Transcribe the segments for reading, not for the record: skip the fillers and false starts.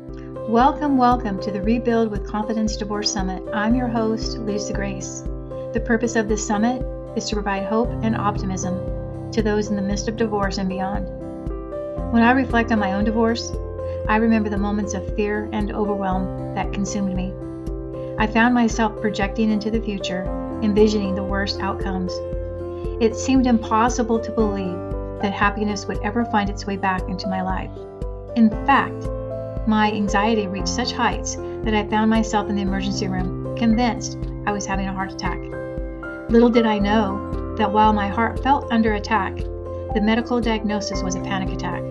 Welcome to the Rebuild with Confidence Divorce Summit. I'm your host, Lisa Grace. The purpose of this summit is to provide hope and optimism to those in the midst of divorce and beyond. When I reflect on my own divorce, I remember the moments of fear and overwhelm that consumed me. I found myself projecting into the future, envisioning the worst outcomes. It seemed impossible to believe that happiness would ever find its way back into my life. In fact, my anxiety reached such heights that I found myself in the emergency room, convinced I was having a heart attack. Little did I know that while my heart felt under attack, the medical diagnosis was a panic attack.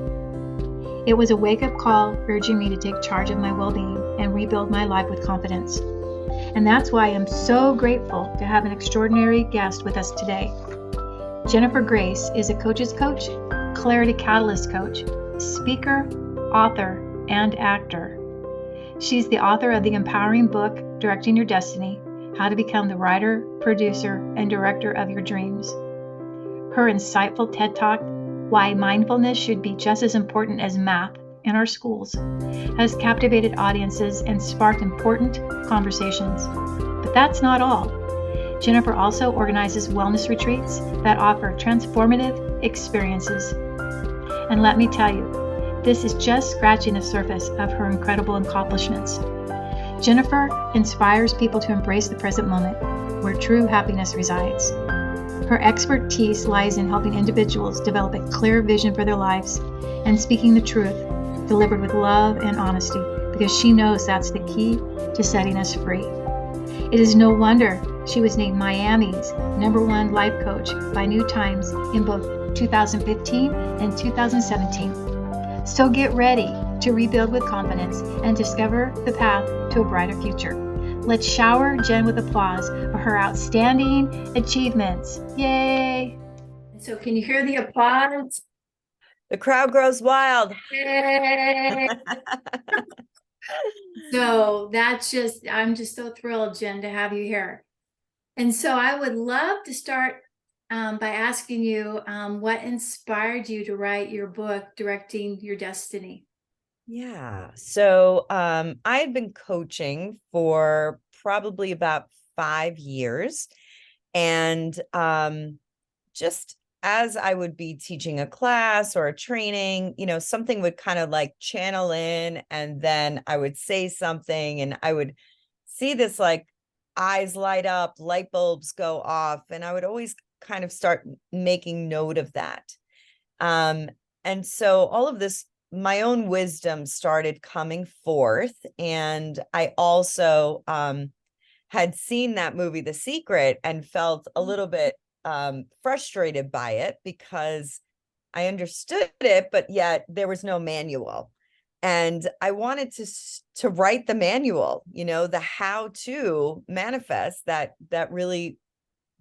It was a wake-up call urging me to take charge of my well-being and rebuild my life with confidence. And that's why I'm so grateful to have an extraordinary guest with us today. Jennifer Grace is a coach's coach, clarity catalyst coach, speaker, author, and actor. She's the author of the empowering book, Directing Your Destiny: How to Become the Writer, Producer, and Director of Your Dreams. Her insightful TED Talk, Why Mindfulness Should Be Just as Important as Math in Our Schools, has captivated audiences and sparked important conversations. But that's not all. Jennifer also organizes wellness retreats that offer transformative experiences. And let me tell you, this is just scratching the surface of her incredible accomplishments. Jennifer inspires people to embrace the present moment, where true happiness resides. Her expertise lies in helping individuals develop a clear vision for their lives and speaking the truth, delivered with love and honesty, because she knows that's the key to setting us free. It is no wonder she was named Miami's #1 life coach by New Times in both 2015 and 2017. So get ready to rebuild with confidence and discover the path to a brighter future. Let's shower Jen with applause for her outstanding achievements. Yay! So can you hear the applause? The crowd grows wild. Yay! So I'm just so thrilled, Jen, to have you here. And so I would love to start by asking you what inspired you to write your book, Directing Your Destiny? Yeah. So I had been coaching for probably about 5 years. And just as I would be teaching a class or a training, something would kind of like channel in, and then I would say something and I would see this like eyes light up, light bulbs go off, and I would always kind of start making note of that. And so all of this, my own wisdom started coming forth. And I also had seen that movie, The Secret, and felt a little bit frustrated by it because I understood it, but yet there was no manual. And I wanted to write the manual, the how to manifest that really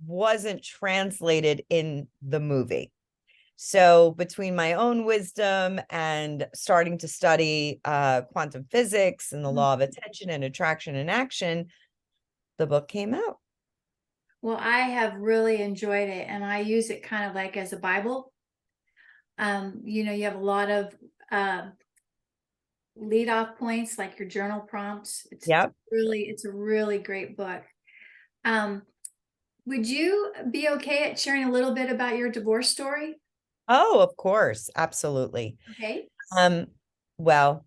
wasn't translated in the movie. So between my own wisdom and starting to study quantum physics and the law of attention and attraction and action, the book came out. Well, I have really enjoyed it, and I use it kind of like as a Bible. You have a lot of lead off points, like your journal prompts. It's a really great book. Would you be okay at sharing a little bit about your divorce story? Oh, of course. Absolutely. Okay. Well,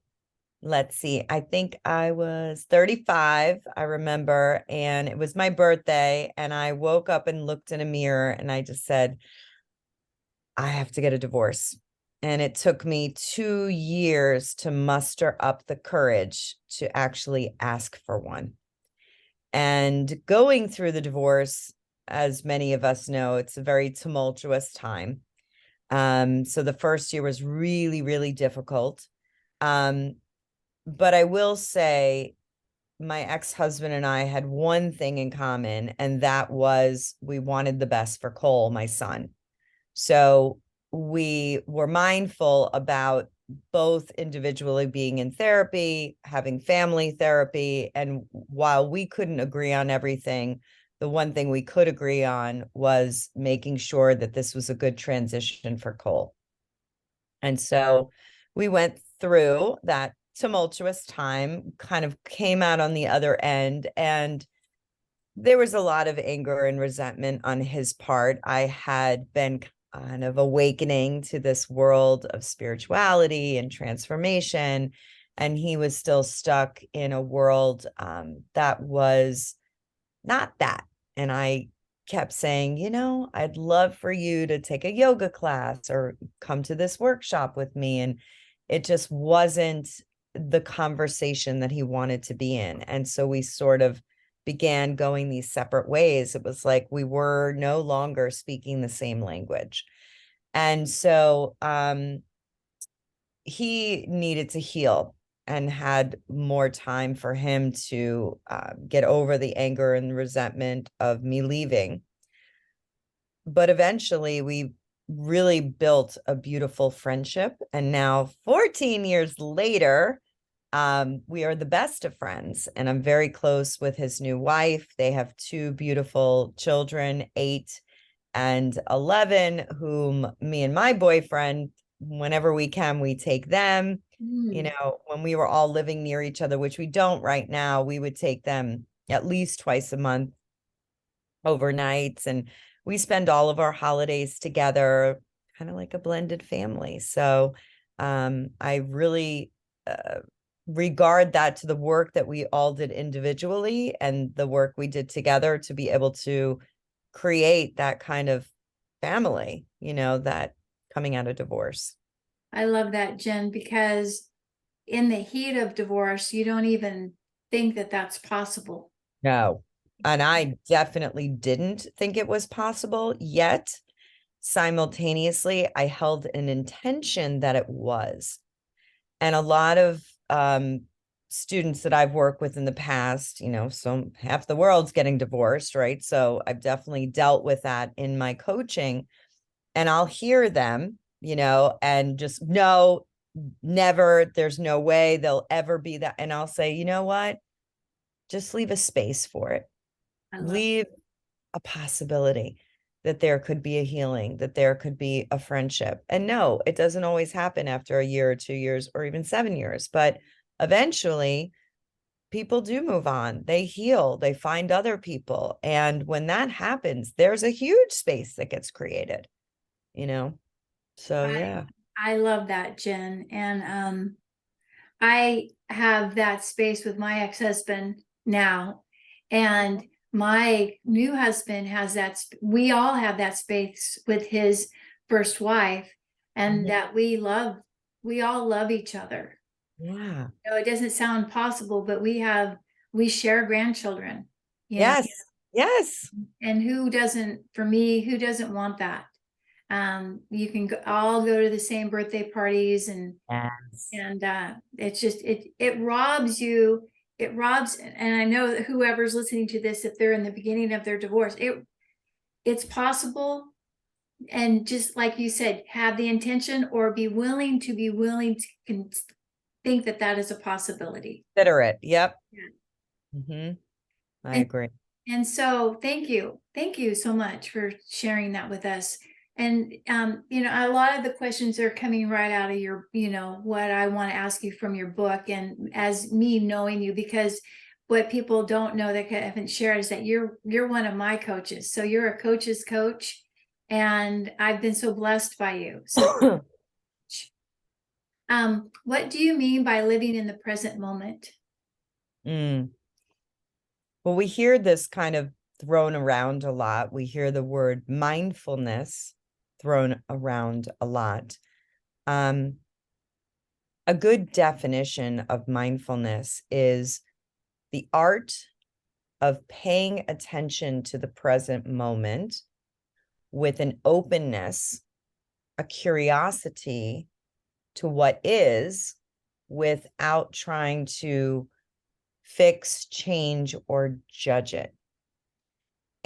let's see. I think I was 35, I remember, and it was my birthday, and I woke up and looked in a mirror and I just said, I have to get a divorce. And it took me 2 years to muster up the courage to actually ask for one. And going through the divorce, as many of us know, it's a very tumultuous time. So the first year was really, really difficult. But I will say my ex-husband and I had one thing in common, and that was we wanted the best for Cole, my son. So we were mindful about both individually being in therapy, having family therapy. And while we couldn't agree on everything, the one thing we could agree on was making sure that this was a good transition for Cole. And so we went through that tumultuous time, kind of came out on the other end, and there was a lot of anger and resentment on his part. I had been kind of awakening to this world of spirituality and transformation, and he was still stuck in a world that was not that. And I kept saying, I'd love for you to take a yoga class or come to this workshop with me. And it just wasn't the conversation that he wanted to be in. And so we sort of began going these separate ways. It was like we were no longer speaking the same language. And so he needed to heal and had more time for him to get over the anger and resentment of me leaving. But eventually we really built a beautiful friendship. And now 14 years later, we are the best of friends, and I'm very close with his new wife. They have two beautiful children, 8 and 11, whom me and my boyfriend, whenever we can, we take them. When we were all living near each other, which we don't right now, we would take them at least twice a month overnights, and we spend all of our holidays together, kind of like a blended family. So I really regard that to the work that we all did individually and the work we did together to be able to create that kind of family, that coming out of divorce. I love that, Jen, because in the heat of divorce, you don't even think that that's possible. No. And I definitely didn't think it was possible, yet simultaneously, I held an intention that it was. And a lot of students that I've worked with in the past, so half the world's getting divorced, right? So I've definitely dealt with that in my coaching. And I'll hear them, and just, no, never, there's no way they'll ever be that. And I'll say, you know what? Just leave a space for it. Leave a possibility that there could be a healing, that there could be a friendship. And no, it doesn't always happen after a year or 2 years or even 7 years, but eventually people do move on. They heal, they find other people. And when that happens, there's a huge space that gets created, So yeah. I love that, Jen. And I have that space with my ex-husband now, and my new husband has that. We all have that space with his first wife, and that we all love each other. Yeah. It doesn't sound possible, but we share grandchildren, Yes. Yes. and who doesn't want that? You can all go to the same birthday parties, and Yes. it's just it robs you. It robs, and I know that whoever's listening to this, if they're in the beginning of their divorce, it's possible. And just like you said, have the intention or be willing to think that that is a possibility. Consider it. Yep. Yeah. I agree. And so thank you so much for sharing that with us. And a lot of the questions are coming right out of your, what I want to ask you from your book, and as me knowing you, because what people don't know that I haven't shared is that you're one of my coaches. So you're a coach's coach, and I've been so blessed by you. So what do you mean by living in the present moment? Well, we hear this kind of thrown around a lot. We hear the word mindfulness thrown around a lot. A good definition of mindfulness is the art of paying attention to the present moment with an openness, a curiosity to what is, without trying to fix, change, or judge it.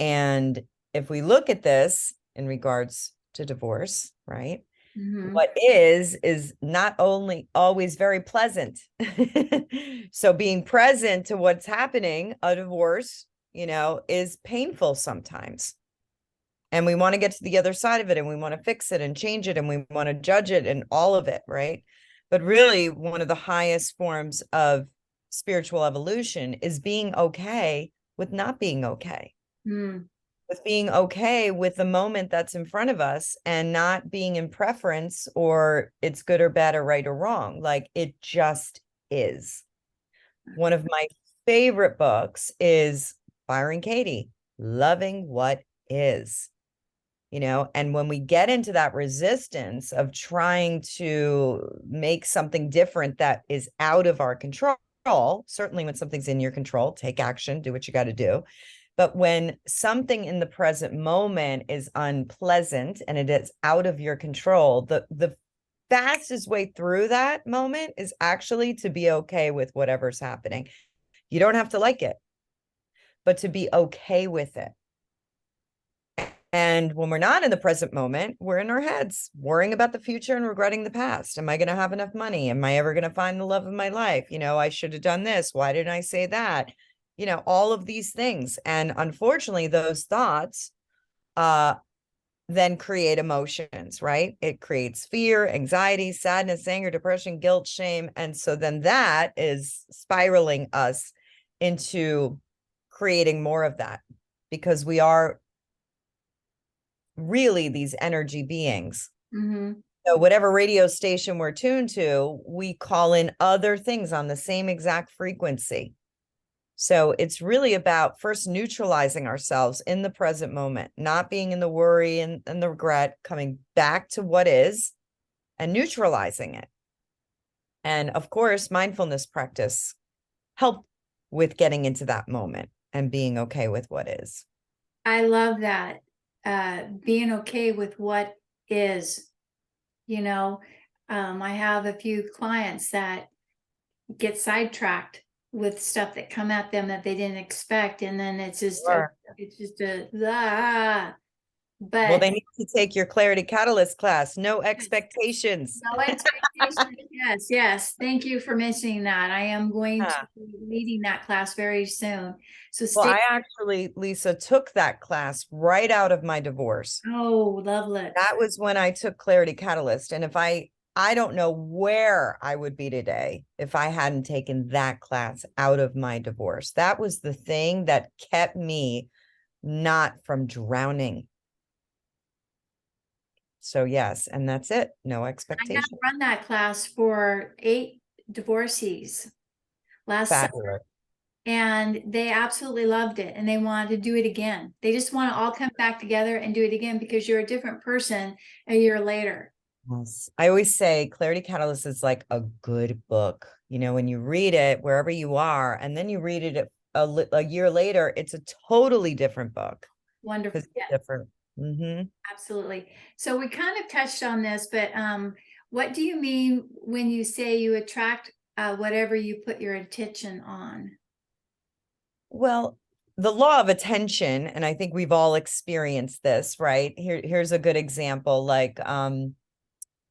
And if we look at this in regards to divorce, right? What is not only always very pleasant. So being present to what's happening, a divorce, is painful sometimes. And we want to get to the other side of it, and we want to fix it and change it, and we want to judge it and all of it, right? But really, one of the highest forms of spiritual evolution is being okay with not being okay, Mm. with being okay with the moment that's in front of us and not being in preference or it's good or bad or right or wrong. Like it just is. One of my favorite books is Byron Katie, Loving What Is. And when we get into that resistance of trying to make something different that is out of our control, certainly when something's in your control, take action, do what you got to do. But when something in the present moment is unpleasant and it is out of your control, the fastest way through that moment is actually to be okay with whatever's happening. You don't have to like it, but to be okay with it. And when we're not in the present moment, we're in our heads worrying about the future and regretting the past. Am I going to have enough money? Am I ever going to find the love of my life? I should have done this. Why didn't I say that? All of these things. And unfortunately, those thoughts then create emotions, right? It creates fear, anxiety, sadness, anger, depression, guilt, shame. And so then that is spiraling us into creating more of that because we are really these energy beings. Mm-hmm. So whatever radio station we're tuned to, we call in other things on the same exact frequency. So it's really about first neutralizing ourselves in the present moment, not being in the worry and the regret, coming back to what is and neutralizing it. And of course, mindfulness practice help with getting into that moment and being okay with what is. I love that. Being okay with what is, I have a few clients that get sidetracked with stuff that come at them that they didn't expect. And then Sure. Well, but they need to take your Clarity Catalyst class. No expectations. no expectations. Yes, yes. Thank you for mentioning that. I am going to Yeah. be leading that class very soon. So Well, stay. I actually, Lisa, took that class right out of my divorce. Oh, lovely. That was when I took Clarity Catalyst. And if I don't know where I would be today if I hadn't taken that class out of my divorce. That was the thing that kept me not from drowning. So yes, and that's it. No I have expectation. run that class for 8 divorcees last summer, Fabulous. and they absolutely loved it and they wanted to do it again. They just want to all come back together and do it again because you're a different person a year later. Yes. I always say Clarity Catalyst is like a good book. When you read it wherever you are, and then you read it a year later, it's a totally different book. Wonderful. It's Yeah, different. Mm-hmm. absolutely. So we kind of touched on this, but what do you mean when you say you attract whatever you put your attention on? Well, the law of attention, and I think we've all experienced this, right? Here's a good example. Like,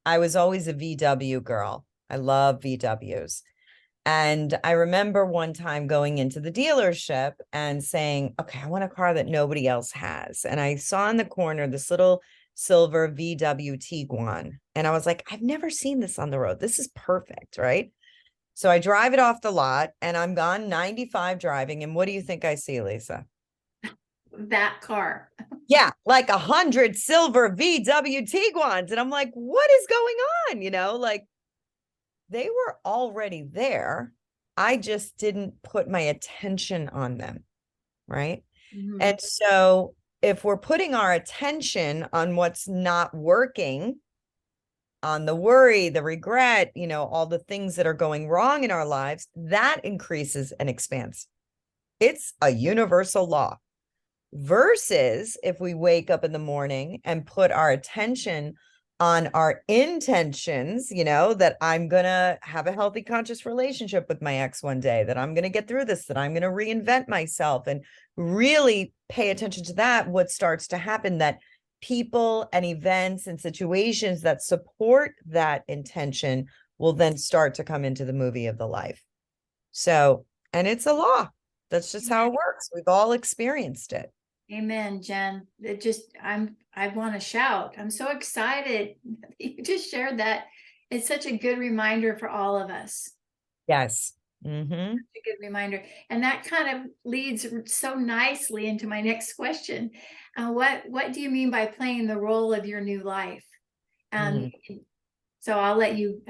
I was always a VW girl. I love VWs. And I remember one time going into the dealership and saying, okay, I want a car that nobody else has. And I saw in the corner this little silver VW Tiguan. And I was like, I've never seen this on the road. This is perfect, right? So I drive it off the lot and I'm gone 95 driving. And what do you think I see, Lisa? That car. Yeah, like 100 silver VW Tiguans. And I'm like, what is going on? Like they were already there. I just didn't put my attention on them. Right. Mm-hmm. And so if we're putting our attention on what's not working, on the worry, the regret, all the things that are going wrong in our lives, that increases and expands. It's a universal law. Versus if we wake up in the morning and put our attention on our intentions, that I'm going to have a healthy, conscious relationship with my ex one day, that I'm going to get through this, that I'm going to reinvent myself and really pay attention to that. What starts to happen that people and events and situations that support that intention will then start to come into the movie of the life. So, and it's a law. That's just how it works. We've all experienced it. Amen, Jen. I want to shout. I'm so excited. You just shared that. It's such a good reminder for all of us. Yes. Mm-hmm. A good reminder. And that kind of leads so nicely into my next question. What do you mean by playing the role of your new life? Um, so I'll let you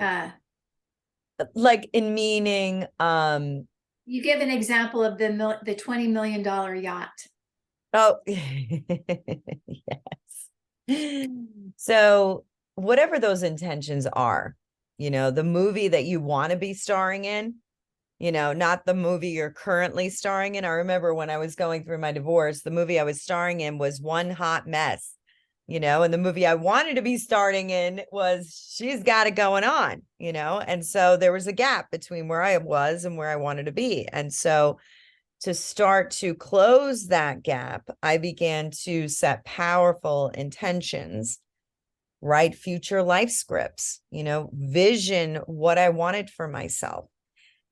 Like in meaning, you give an example of the $20 million yacht. oh, yes. So whatever those intentions are, the movie that you want to be starring in, not the movie you're currently starring in. I remember when I was going through my divorce, the movie I was starring in was One Hot Mess, and the movie I wanted to be starring in was She's Got It Going On, and so there was a gap between where I was and where I wanted to be. And so to start to close that gap, I began to set powerful intentions, write future life scripts, vision what I wanted for myself.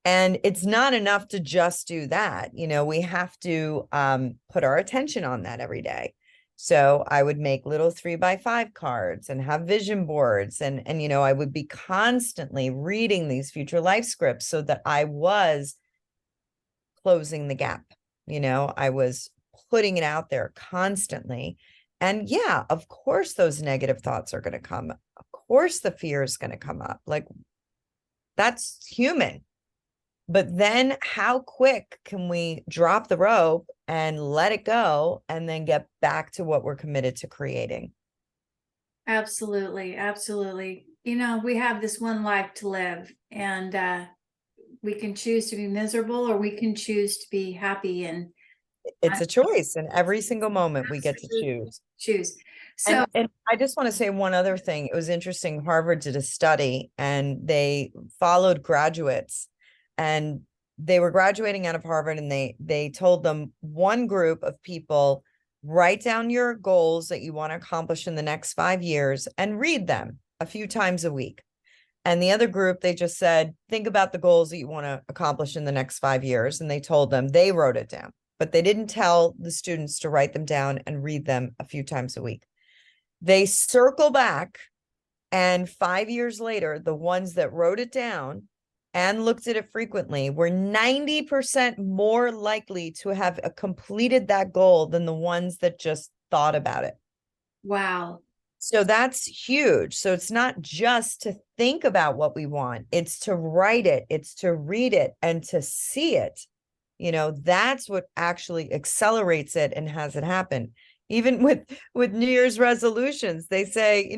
And it's not enough to just do that. We have to put our attention on that every day. So I would make little 3x5 cards and have vision boards. And I would be constantly reading these future life scripts so that I was closing the gap. I was putting it out there constantly. And yeah, of course, those negative thoughts are going to come. Of course, the fear is going to come up. Like, that's human. But then how quick can we drop the rope and let it go and then get back to what we're committed to creating? Absolutely, absolutely. We have this one life to live, and we can choose to be miserable or we can choose to be happy. And It's a choice, and every single moment we get to choose. So, and I just want to say one other thing. It was interesting. Harvard did a study and they followed graduates, and they were graduating out of Harvard, and they told them, one group of people, write down your goals that you want to accomplish in the next 5 years and read them a few times a week. And the other group, they just said, think about the goals that you want to accomplish in the next 5 years. And they told them, they wrote it down, but they didn't tell the students to write them down and read them a few times a week. They circle back, and 5 years later, the ones that wrote it down and looked at it frequently were 90% more likely to have completed that goal than the ones that just thought about it. wow. So that's huge. So it's not just to think about what we want, it's to write it, it's to read it and to see it. That's what actually accelerates it and has it happen. Even with New Year's resolutions, they say,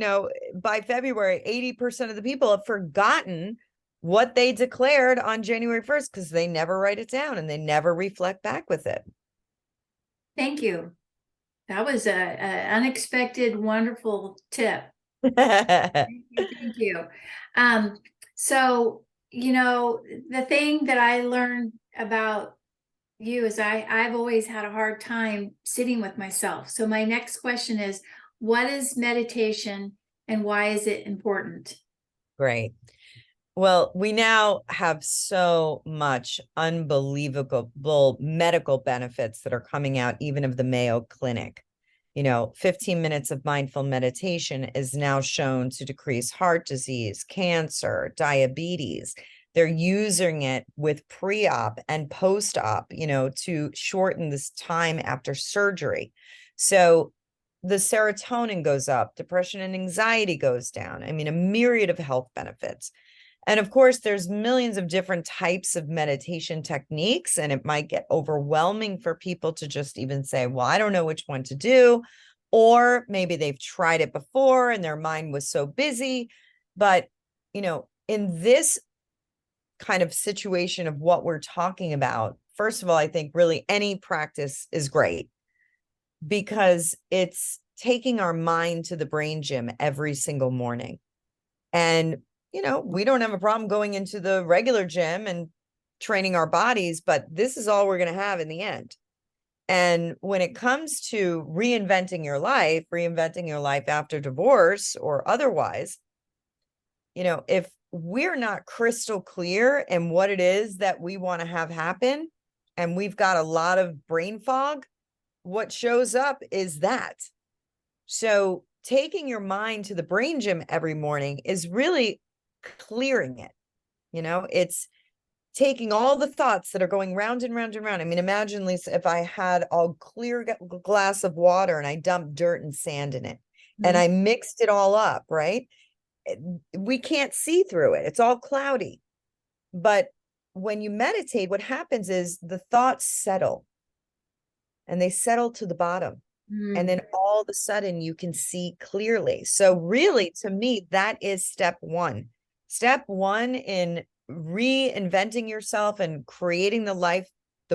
by February, 80% of the people have forgotten what they declared on January 1st because they never write it down and they never reflect back with it. Thank you. That was a unexpected, wonderful tip. Thank you. Thank you. So, the thing that I learned about you is I've always had a hard time sitting with myself. So my next question is, what is meditation and why is it important? Great. Well, we now have so much unbelievable medical benefits that are coming out, even of the Mayo Clinic. 15 minutes of mindful meditation is now shown to decrease heart disease, cancer, diabetes. They're using it with pre-op and post-op, to shorten this time after surgery. So the serotonin goes up, depression and anxiety goes down. I mean, a myriad of health benefits. And of course, there's millions of different types of meditation techniques, and it might get overwhelming for people to just even say, well, I don't know which one to do. Or maybe they've tried it before and their mind was so busy. But, in this kind of situation of what we're talking about, first of all, I think really any practice is great because it's taking our mind to the brain gym every single morning. And we don't have a problem going into the regular gym and training our bodies, but this is all we're going to have in the end. And when it comes to reinventing your life after divorce or otherwise, if we're not crystal clear in what it is that we want to have happen, and we've got a lot of brain fog, what shows up is that. So taking your mind to the brain gym every morning is really clearing it. It's taking all the thoughts that are going round and round and round. I mean, imagine, Lisa, if I had a clear glass of water and I dumped dirt and sand in it and I mixed it all up, right? We can't see through it. It's all cloudy. But when you meditate, what happens is the thoughts settle and they settle to the bottom. And then all of a sudden you can see clearly. So really, to me, that is step one. Step one in reinventing yourself and creating the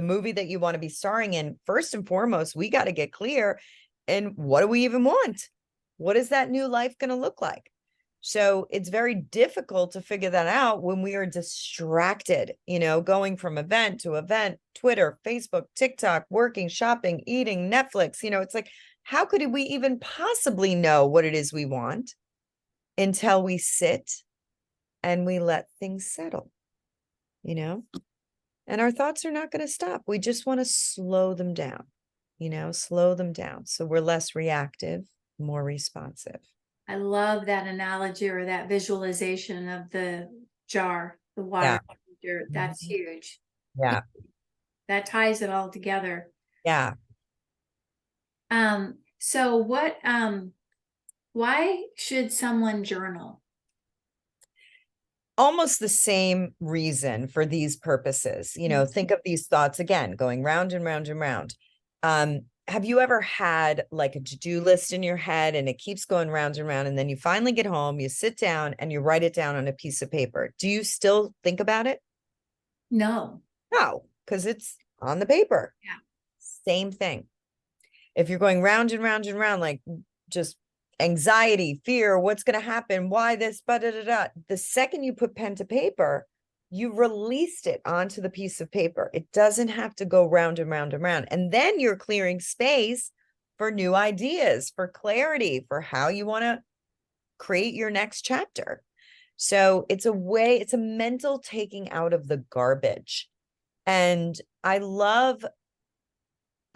movie that you want to be starring in. First and foremost, we got to get clear. And what do we even want? What is that new life going to look like? So it's very difficult to figure that out when we are distracted, going from event to event, Twitter, Facebook, TikTok, working, shopping, eating, Netflix. It's like, how could we even possibly know what it is we want until we sit and we let things settle, and our thoughts are not going to stop. We just want to slow them down, slow them down. So we're less reactive, more responsive. I love that analogy or that visualization of the jar, the water, dirt. That's huge. Yeah. That ties it all together. Yeah. So why should someone journal? Almost the same reason for these purposes. Think of these thoughts again, going round and round and round. Have you ever had like a to-do list in your head and it keeps going round and round, and then you finally get home, you sit down and you write it down on a piece of paper? Do you still think about it? No. No, because it's on the paper. Yeah. Same thing. If you're going round and round and round, like just anxiety, fear, what's going to happen? Why this? The second you put pen to paper, you released it onto the piece of paper. It doesn't have to go round and round and round. And then you're clearing space for new ideas, for clarity, for how you want to create your next chapter. So it's a mental taking out of the garbage. And I love,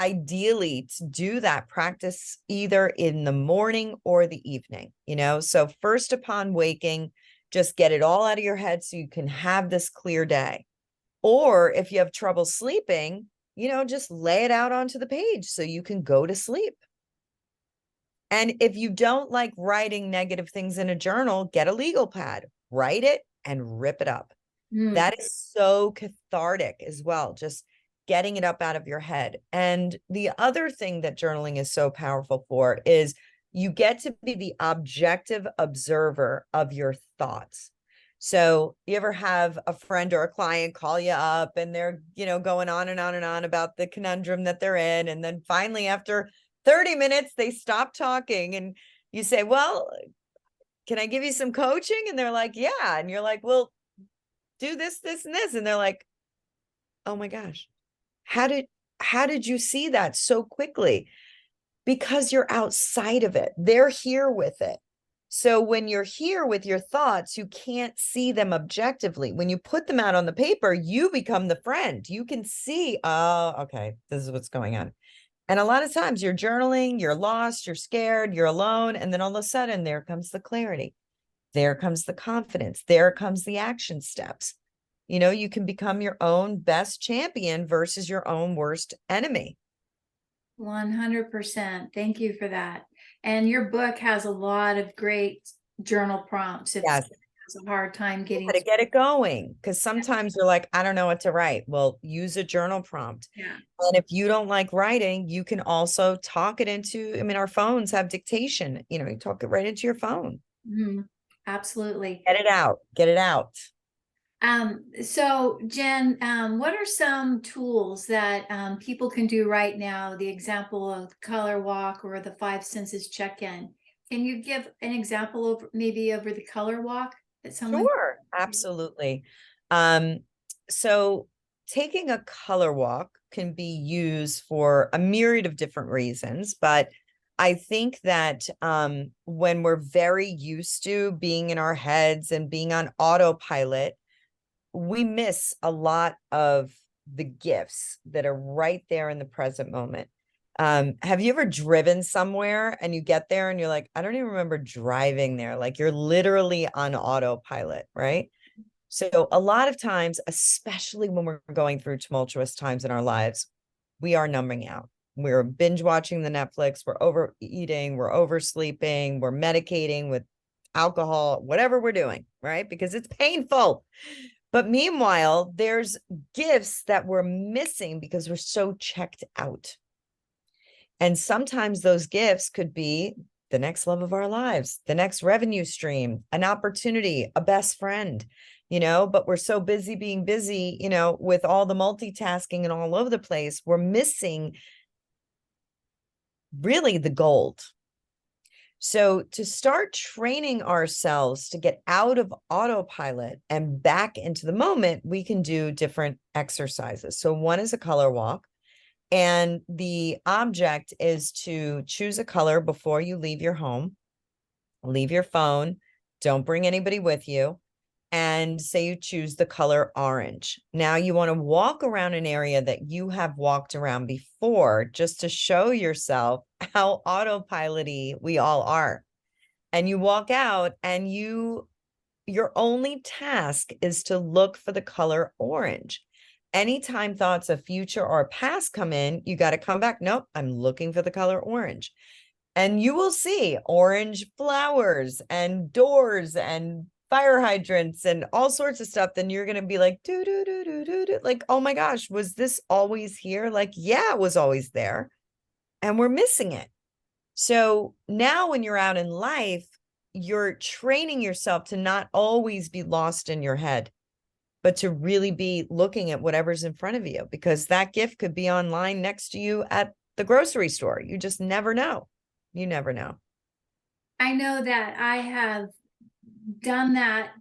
ideally, to do that practice either in the morning or the evening, so first upon waking, just get it all out of your head so you can have this clear day. Or if you have trouble sleeping, just lay it out onto the page so you can go to sleep. And if you don't like writing negative things in a journal, get a legal pad, write it and rip it up. That is so cathartic as well, just getting it up out of your head. And the other thing that journaling is so powerful for is you get to be the objective observer of your thoughts. So you ever have a friend or a client call you up and they're, going on and on and on about the conundrum that they're in. And then finally, after 30 minutes, they stop talking and you say, well, can I give you some coaching? And they're like, yeah. And you're like, well, do this, this, and this. And they're like, oh my gosh, how did you see that so quickly? Because you're outside of it. They're here with it. So when you're here with your thoughts, you can't see them objectively. When you put them out on the paper, you become the friend. You can see, oh, okay, this is what's going on. And a lot of times you're journaling, you're lost, you're scared, you're alone. And then all of a sudden, there comes the clarity. There comes the confidence. There comes the action steps. You can become your own best champion versus your own worst enemy. 100%. Thank you for that. And your book has a lot of great journal prompts. If Yes. has a hard time getting to get it going, because sometimes you're like, I don't know what to write. Well, use a journal prompt. Yeah. And if you don't like writing, you can also talk it into, our phones have dictation, you talk it right into your phone. Absolutely. Get it out. Get it out. So Jen, what are some tools that people can do right now? The example of color walk or the 5 senses check-in. Can you give an example of maybe over the color walk that someone? Sure, absolutely. So taking a color walk can be used for a myriad of different reasons, but I think that when we're very used to being in our heads and being on autopilot, we miss a lot of the gifts that are right there in the present moment. Have you ever driven somewhere and you get there and you're like, I don't even remember driving there? Like you're literally on autopilot, right? So a lot of times, especially when we're going through tumultuous times in our lives, we are numbing out. We're binge watching the Netflix, we're overeating, we're oversleeping, we're medicating with alcohol, whatever we're doing, right? Because it's painful. But meanwhile, there's gifts that we're missing because we're so checked out. And sometimes those gifts could be the next love of our lives, the next revenue stream, an opportunity, a best friend, but we're so busy being busy, with all the multitasking and all over the place, we're missing really the gold. So to start training ourselves to get out of autopilot and back into the moment, we can do different exercises. So one is a color walk. And the object is to choose a color before you leave your home, leave your phone, don't bring anybody with you, and say you choose the color orange. Now you want to walk around an area that you have walked around before just to show yourself how autopilot-y we all are. And you walk out and your only task is to look for the color orange. Anytime thoughts of future or past come in, you got to come back. Nope, I'm looking for the color orange. And you will see orange flowers and doors and fire hydrants and all sorts of stuff. Then you're going to be like, do, do, do, do, do, do. Like, oh my gosh, was this always here? Like, yeah, it was always there. And we're missing it. So now when you're out in life, you're training yourself to not always be lost in your head, but to really be looking at whatever's in front of you, because that gift could be online next to you at the grocery store. You just never know. You never know. I know that I have done that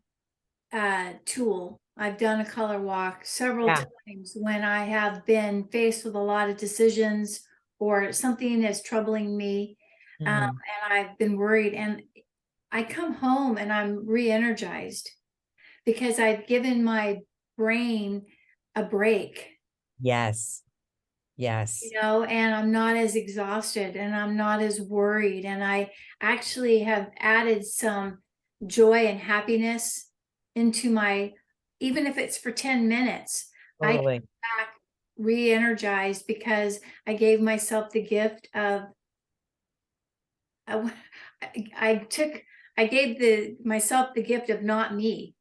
tool. I've done a color walk several times when I have been faced with a lot of decisions or something is troubling me, and I've been worried. And I come home and I'm re-energized because I've given my brain a break. Yes. Yes. And I'm not as exhausted and I'm not as worried. And I actually have added some joy and happiness into my, even if it's for 10 minutes, I come Totally. back re-energized because I gave myself the gift of, I gave myself the gift of not me.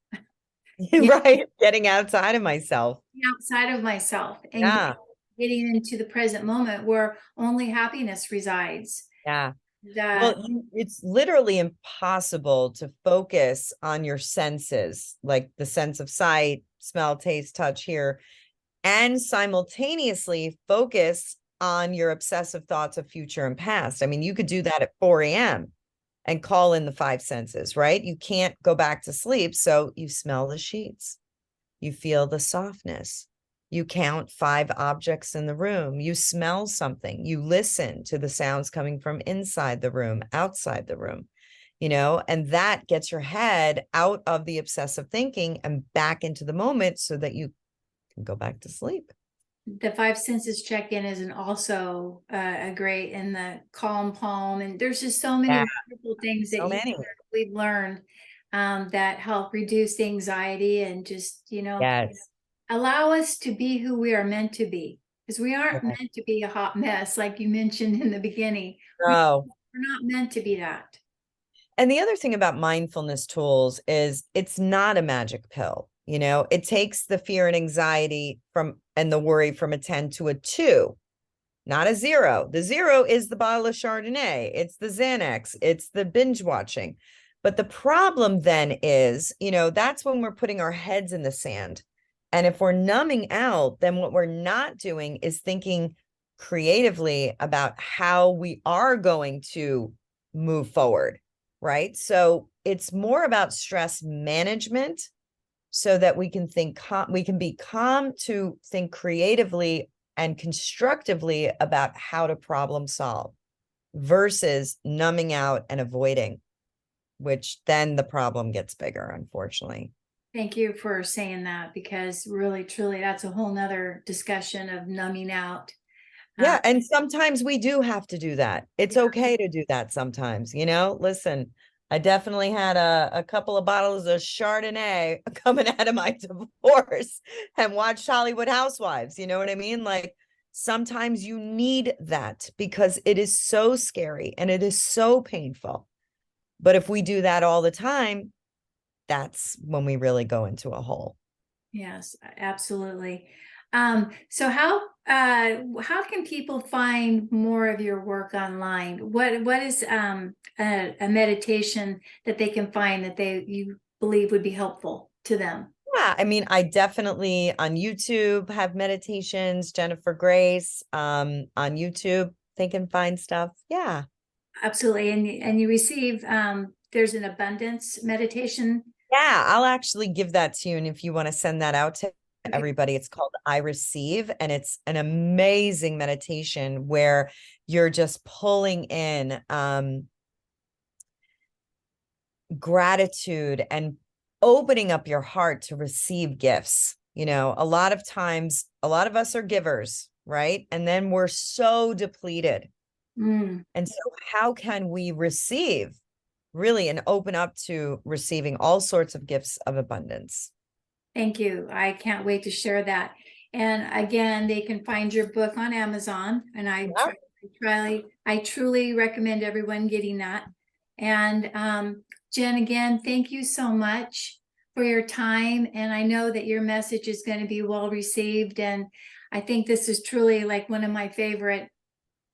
Right. Getting outside of myself. Outside of myself and Yeah. getting into the present moment where only happiness resides. Yeah. Well, it's literally impossible to focus on your senses, like the sense of sight, smell, taste, touch, hear, and simultaneously focus on your obsessive thoughts of future and past. I mean, you could do that at 4 a.m. and call in the five senses, right? You can't go back to sleep. So you smell the sheets, you feel the softness, you count 5 objects in the room, you smell something, you listen to the sounds coming from inside the room, outside the room, and that gets your head out of the obsessive thinking and back into the moment so that you can go back to sleep. The 5 senses check-in is also a great, and the calm palm, and there's just so many wonderful things that we've learned that help reduce anxiety and just allow us to be who we are meant to be, because we aren't meant to be a hot mess like you mentioned in the beginning. No. We're not meant to be that. And the other thing about mindfulness tools is it's not a magic pill. It takes the fear and anxiety and the worry from a 10 to a 2, not a 0. The 0 is the bottle of Chardonnay. It's the Xanax. It's the binge watching. But the problem then is, that's when we're putting our heads in the sand. And if we're numbing out, then what we're not doing is thinking creatively about how we are going to move forward, right? So it's more about stress management so that we can we can be calm to think creatively and constructively about how to problem solve versus numbing out and avoiding, which then the problem gets bigger, unfortunately. Thank you for saying that, because really, truly, that's a whole nother discussion of numbing out. Yeah. And sometimes we do have to do that. It's okay to do that sometimes, listen, I definitely had a couple of bottles of Chardonnay coming out of my divorce and watched Hollywood Housewives. You know what I mean? Like sometimes you need that because it is so scary and it is so painful. But if we do that all the time, that's when we really go into a hole. Yes, absolutely. So how can people find more of your work online? What is a meditation that they can find that you believe would be helpful to them? Yeah, I mean, I definitely on YouTube have meditations, Jennifer Grace, on YouTube, they can find stuff. Yeah. Absolutely. And you receive there's an abundance meditation. Yeah, I'll actually give that to you. And if you want to send that out to Okay. everybody, it's called I Receive. And it's an amazing meditation where you're just pulling in gratitude and opening up your heart to receive gifts. A lot of times, a lot of us are givers, right? And then we're so depleted. Mm. And so how can we receive really and open up to receiving all sorts of gifts of abundance? Thank you. I can't wait to share that. And again, they can find your book on Amazon. And I truly recommend everyone getting that. And Jen, again, thank you so much for your time. And I know that your message is going to be well received. And I think this is truly like one of my favorite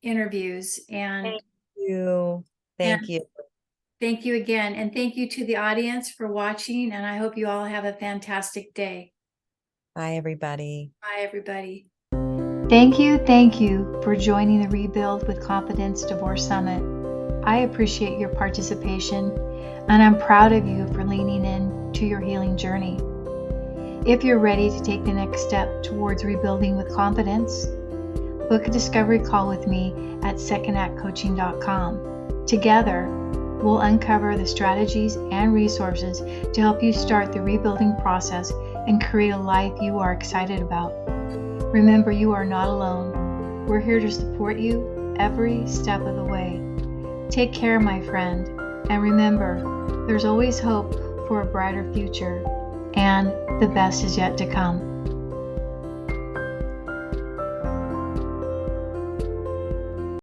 interviews. And Thank you. Thank you. Thank you again. And thank you to the audience for watching. And I hope you all have a fantastic day. Bye, everybody. Bye, everybody. Thank you for joining the Rebuild with Confidence Divorce Summit. I appreciate your participation, and I'm proud of you for leaning in to your healing journey. If you're ready to take the next step towards rebuilding with confidence, book a discovery call with me at secondactcoaching.com. Together, we'll uncover the strategies and resources to help you start the rebuilding process and create a life you are excited about. Remember, you are not alone. We're here to support you every step of the way. Take care, my friend, and remember, there's always hope for a brighter future, and the best is yet to come.